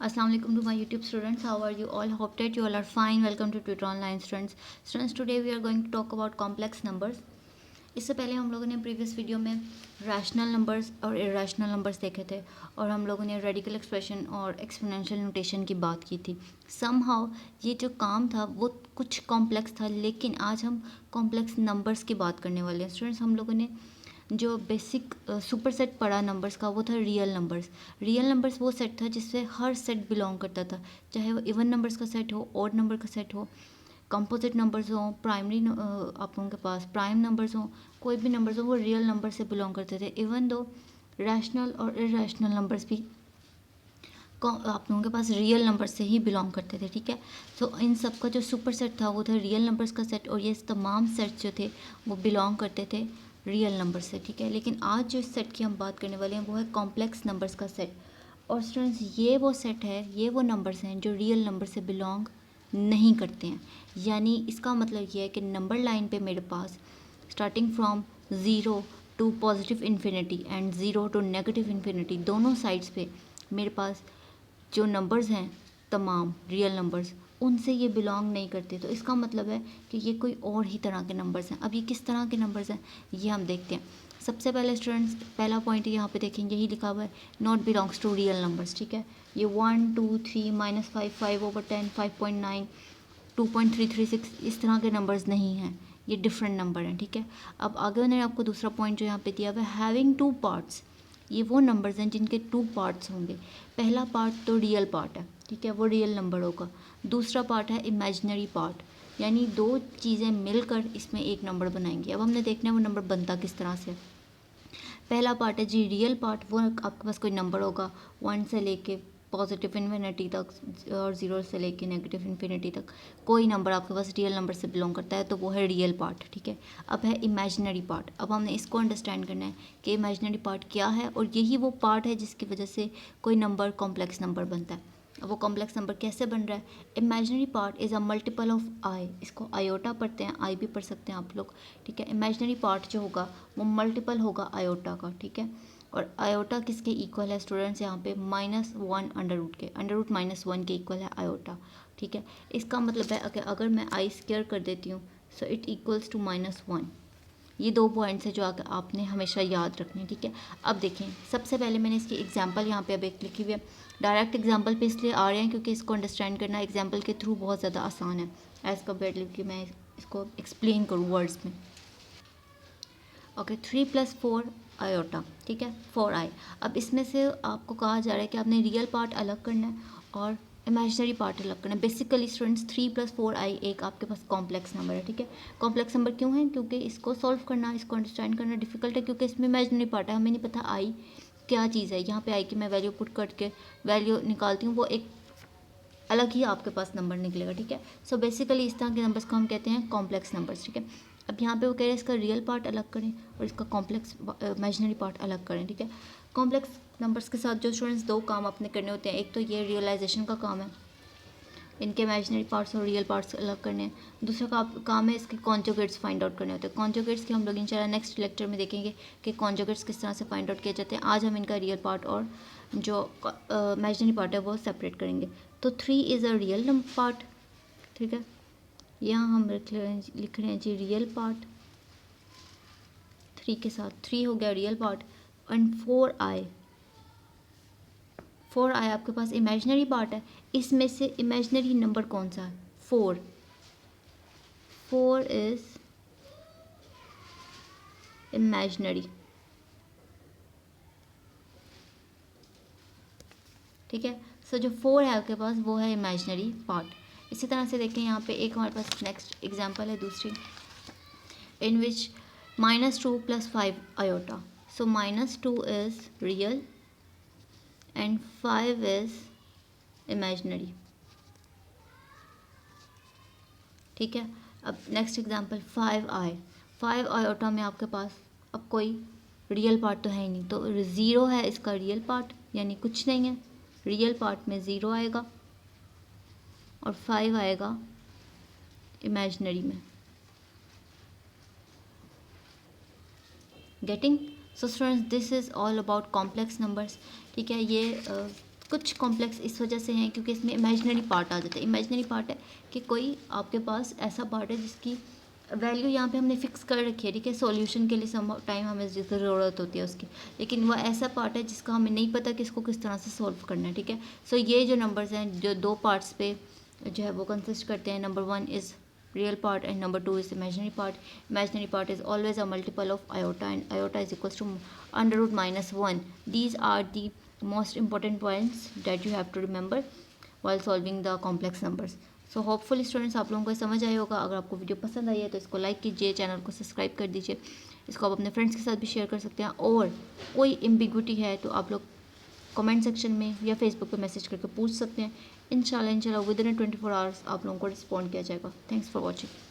Assalamu alaikum to my YouTube students. How are you all? Hope that you all are fine. Welcome to Tutor Online students. Students, today we are going to talk about complex numbers. इससे पहले हम लोगों ने previous video में rational numbers और irrational numbers देखे थे और हम लोगों ने रेडिकल एक्सप्रेशन और एक्सपोनेंशियल नोटेशन की बात की थी. समहाउ ये जो काम था वो कुछ कॉम्प्लेक्स था, लेकिन आज हम कॉम्प्लेक्स नंबर्स की बात करने वाले हैं. स्टूडेंट्स, हम लोगों ने जो बेसिक सुपर सेट पढ़ा नंबर्स का वो था रियल नंबर्स. रियल नंबर्स वो सेट था जिससे हर सेट बिलोंग करता था, चाहे वो इवन नंबर्स का सेट हो, ऑड नंबर का सेट हो, कंपोजिट नंबर्स हों, प्राइमरी आप लोगों के पास प्राइम नंबर्स हों, कोई भी नंबर्स हो वो रियल नंबर से बिलोंग करते थे. इवन दो रैशनल और इरेशनल नंबर्स भी आप लोगों के पास रियल नंबर से ही बिलोंग करते थे. ठीक है, सो इन सब का जो सुपर सेट था वो था रियल नंबर्स का सेट, और ये तमाम सेट जो थे वो बिलोंग करते थे रियल नंबर से. ठीक है, लेकिन आज जो इस सेट की हम बात करने वाले हैं वो है कॉम्प्लेक्स नंबर्स का सेट. और स्टूडेंट्स, ये वो सेट है, ये वो नंबर्स हैं जो रियल नंबर से बिलोंग नहीं करते हैं. यानी इसका मतलब ये है कि नंबर लाइन पे मेरे पास starting from zero to positive infinity and zero to negative infinity, दोनों साइड्स पे मेरे पास जो नंबर्स हैं तमाम रियल नंबर्स, उनसे ये बिलोंग नहीं करते. तो इसका मतलब है कि ये कोई और ही तरह के नंबर्स हैं. अब ये किस तरह के नंबर्स हैं ये हम देखते हैं. सबसे पहले स्टूडेंट्स, पहला पॉइंट यहाँ पे देखेंगे, यही लिखा हुआ है not belongs to real numbers. ठीक है, ये 1 2 3 -5 5/10 5.9 2.336 इस तरह के नंबर्स नहीं हैं, ये डिफरेंट नंबर हैं. ठीक है, अब आगे उन्होंने आपको दूसरा पॉइंट जो यहाँ पे दिया हुआ है हैविंग टू पार्ट्स, ये वो नंबर्स हैं जिनके टू पार्ट्स होंगे. पहला पार्ट तो रियल पार्ट है, ठीक है, वो रियल नंबर होगा. दूसरा पार्ट है इमेजिनरी पार्ट, यानी दो चीज़ें मिलकर इसमें एक नंबर बनाएंगी. अब हमने देखना है वो नंबर बनता किस तरह से. पहला पार्ट है जी रियल पार्ट, वो आपके पास कोई नंबर होगा 1 से लेके पॉजिटिव इन्फिनिटी तक और 0 से लेके नेगेटिव इन्फिनिटी तक कोई नंबर आपके पास रियल नंबर से बिलोंग करता है, तो वो है रियल पार्ट. ठीक है, अब है इमेजिनरी पार्ट. अब हमने इसको अंडरस्टैंड करना है कि इमेजिनरी पार्ट क्या है, और यही वो पार्ट है जिसकी वजह से कोई नंबर कॉम्प्लेक्स नंबर बनता है. अब वो कॉम्प्लेक्स नंबर कैसे बन रहा है. Imaginary part is a multiple of I, इसको आयोटा पढ़ते हैं, आई भी पढ़ सकते हैं आप लोग. ठीक है, इमेजिनरी पार्ट जो होगा वो मल्टीपल होगा आयोटा का. ठीक है, और आयोटा किसके इक्वल है स्टूडेंट्स, यहाँ पे -1 अंडर रूट के, अंडर रूट -1 के इक्वल है आयोटा. ठीक है, इसका मतलब है कि अगर मैं आई स्क्वायर कर देती हूँ सो इट इक्वल्स टू -1. ये दो पॉइंट्स है जो आपने हमेशा याद रखने. ठीक है, अब देखें, सबसे पहले मैंने इसकी एग्जांपल यहाँ पे अब एक लिखी हुई है. डायरेक्ट एग्जांपल पे इसलिए आ रहे हैं क्योंकि इसको अंडरस्टैंड करना एग्जांपल के थ्रू बहुत ज़्यादा आसान है एज़ कम्पेरेटिव कि मैं इसको एक्सप्लेन करूँ वर्ड्स में. Okay, 3 + 4 iota. ठीक है, 4i. अब इसमें से आपको कहा जा रहा है कि आपने रियल पार्ट अलग करना है और इमेजिनरी पार्ट अलग करना है. बेसिकली स्टूडेंट्स 3 + 4i एक आपके पास कॉम्प्लेक्स नंबर है. ठीक है, कॉम्प्लेक्स नंबर क्यों है, क्योंकि इसको सॉल्व करना, इसको अंडरस्टैंड करना डिफिकल्ट है, क्योंकि इसमें इमेजिनरी पार्ट है, हमें नहीं पता आई क्या चीज़ है. यहाँ पे आई की मैं वैल्यू पुट करके वैल्यू निकालती हूँ, वो एक अलग ही आपके पास नंबर निकलेगा. ठीक है, सो बेसिकली इस तरह के नंबर्स को हम कहते हैं कॉम्प्लेक्स नंबर्स. ठीक है, अब यहाँ पे वो कह रहे हैं इसका रियल पार्ट अलग करें और इसका कॉम्प्लेक्स इमेजिनरी पार्ट अलग करें. ठीक है, कॉम्प्लेक्स नंबर्स के साथ जो स्टूडेंट्स दो काम अपने करने होते हैं, एक तो ये रियलाइजेशन का काम है, इनके इमेजिनरी पार्ट्स और रियल पार्ट्स अलग करने हैं. दूसरा काम है इसके कॉन्जुगेट्स फाइंड आउट करने होते हैं. कॉन्जुगेट्स के हम लोग इंशाल्लाह नेक्स्ट लेक्चर में देखेंगे कि कॉन्जुगेट्स किस तरह से फाइंड आउट किए जाते हैं. आज हम इनका रियल पार्ट और जो इमेजिनरी पार्ट है वो सेपरेट करेंगे. तो 3 is a real number part. ठीक है, यहाँ हम लिख रहे हैं जी रियल पार्ट, 3 के साथ 3 हो गया रियल पार्ट. एंड 4i आपके पास इमेजिनरी पार्ट है. इसमें से इमेजिनरी नंबर कौन सा है, 4. 4 इज इमेजिनरी. ठीक है, सो जो 4 है आपके पास वो है इमेजिनरी पार्ट. इसी तरह से देखें, यहाँ पे एक हमारे पास नेक्स्ट एग्जांपल है दूसरी, इन विच -2 + 5 iota. So -2 is real and 5 is imaginary. ठीक है, अब नेक्स्ट एग्जांपल 5i. 5 आयोटा में आपके पास अब कोई रियल पार्ट तो है ही नहीं, तो 0 है इसका रियल पार्ट, यानी कुछ नहीं है. रियल पार्ट में 0 आएगा और 5 आएगा इमेजिनरी में. Getting? So students, this is all about complex numbers. ठीक है, ये कुछ कॉम्प्लेक्स इस वजह से हैं क्योंकि इसमें इमेजिनरी पार्ट आ जाता है। इमेजिनरी पार्ट है कि कोई आपके पास ऐसा पार्ट है जिसकी वैल्यू यहाँ पे हमने फिक्स कर रखी है, ठीक है, सॉल्यूशन के लिए सम टाइम हमें ज़रूरत होती है उसकी, लेकिन वह ऐसा पार्ट है जिसका हमें नहीं पता कि इसको किस तरह से सॉल्व करना है, ठीक है। सो ये जो नंबर्स हैं जो दो पार्ट्स पे जो है वो कंसिस्ट करते हैं, number 1 is real part and number 2 is imaginary part. Imaginary part is always a multiple of iota and iota is equals to under root minus 1. These are the most important points that you have to remember while solving the complex numbers. So hopefully students आप लोगों को समझ आया होगा। अगर आपको video पसंद आई है तो इसको लाइक कीजिए, चैनल को सब्सक्राइब कर दीजिए, इसको आप अपने फ्रेंड्स के साथ भी शेयर कर सकते हैं, और कोई एम्बिग्विटी है तो आप लोग कमेंट सेक्शन में या फेसबुक पे मैसेज करके पूछ सकते हैं। इंशाल्लाह विद इन 24 आवर्स आप लोगों को रिस्पॉन्ड किया जाएगा। Thanks for watching.